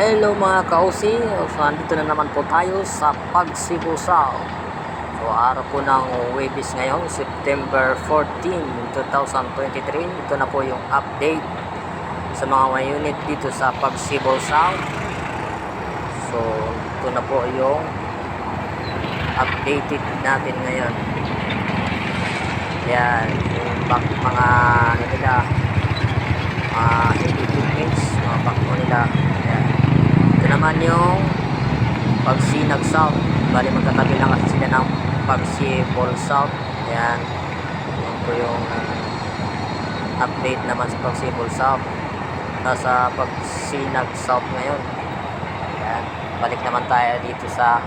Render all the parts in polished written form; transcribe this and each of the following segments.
Hello mga kausi, so nandito na naman po tayo sa Pagsibusao. So araw po ng Webis ngayon, September 14, 2023. Ito na po yung update sa mga unit dito sa Pagsibusao. So ito na po yung updated natin ngayon. Yan, yung mga ano nila, equipments, mga backbo nila. Yan. Ito naman yung Pagsinag South. Bali magkatabi lang kasi sila ng Pagsibol South. Yan. Yan po yung update naman sa Pagsibol South. Nasa Pagsinag South ngayon. Yan. Balik naman tayo dito sa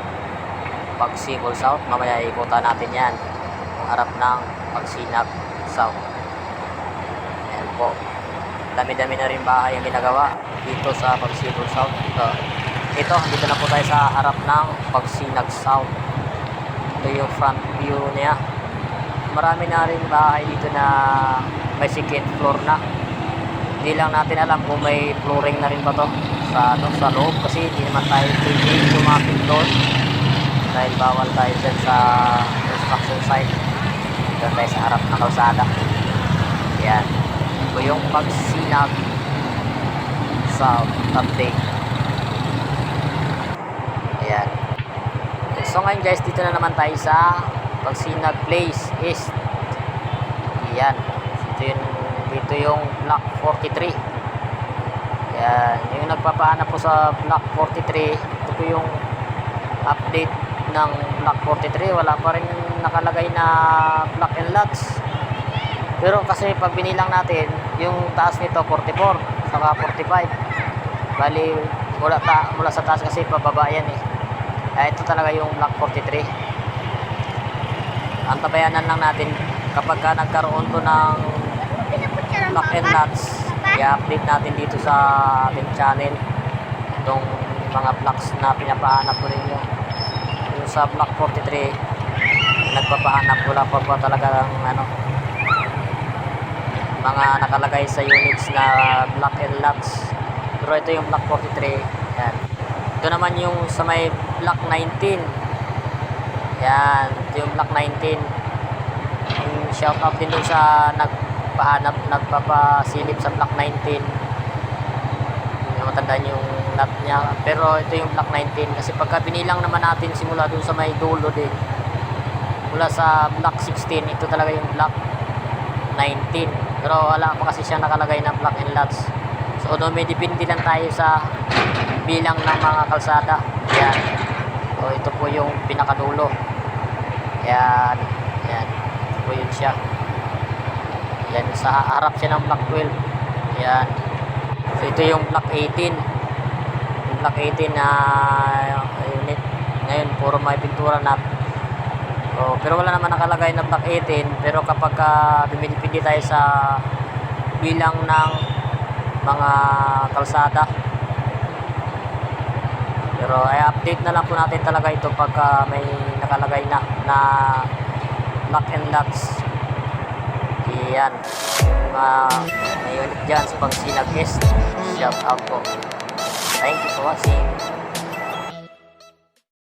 Pagsibol South. Mamaya ikutan natin yan. Ang harap ng Pagsinag South. Yan po. Dami-dami na rin bahay ang ginagawa dito sa Pagsibol South. Ito, dito na po tayo sa harap ng Pagsinag South. Ito yung front view niya. Marami na rin bahay dito na may second floor na. Hindi lang natin alam kung may flooring na rin ba to sa loob, kasi hindi naman tayo pwede lumapit doon dahil bawal tayo dyan sa construction site. Doon tayo sa harap ng kalsada. Yan. Ito yung Pagsinag South update. Ayan. So ngayon guys, dito na naman tayo sa Pagsinag Place East. Ayan. Dito yung Block 43. Ayan. Yung nagpapahanap po sa Block 43, ito po yung update ng Block 43. Wala pa rin nakalagay na block and lots. Pero kasi pag binilang natin, yung taas nito 44, saka 45. Bali, mula sa taas kasi pababa yan eh. Ito talaga yung Block 43. Ang tabayanan lang natin kapag nagkaroon to ng block and lots, i-update natin dito sa ating channel itong mga blocks na pinapahanap ko rin yung sa Block 43. Nagpapahanap, wala pa po talaga ng mga nakalagay sa units na block and lots. Pero ito yung Block 43. Yan. Ito naman yung sa may Block 19. Yan. Ito yung Block 19. Yung shout out din dun sa nagpapasilip sa Block 19. Hindi matandaan yung lot niya. Pero ito yung Block 19. Kasi pagka binilang naman natin simula dun sa may dulo din, mula sa Block 16, ito talaga yung Block 19. Pero wala pa kasi siya nakalagay na block and lots. So dumidepende lang tayo sa bilang ng mga kalsada. Yan. So ito po yung pinakadulo. Yan. Yan. Ito po yun siya. Yan. Sa harap siya ng Block 12. Yan. So ito yung Block 18. Yung Block 18 na unit. Ngayon puro may pintura na. So, pero wala naman nakalagay na Block 18. Pero kapag dumidepende tayo sa bilang ng mga kalsada. Pero ay update na lang po natin talaga ito pagka may nakalagay na block and lots. Yan. May unit dyan sa Pagsinag East. Shout out po. Thank you for watching.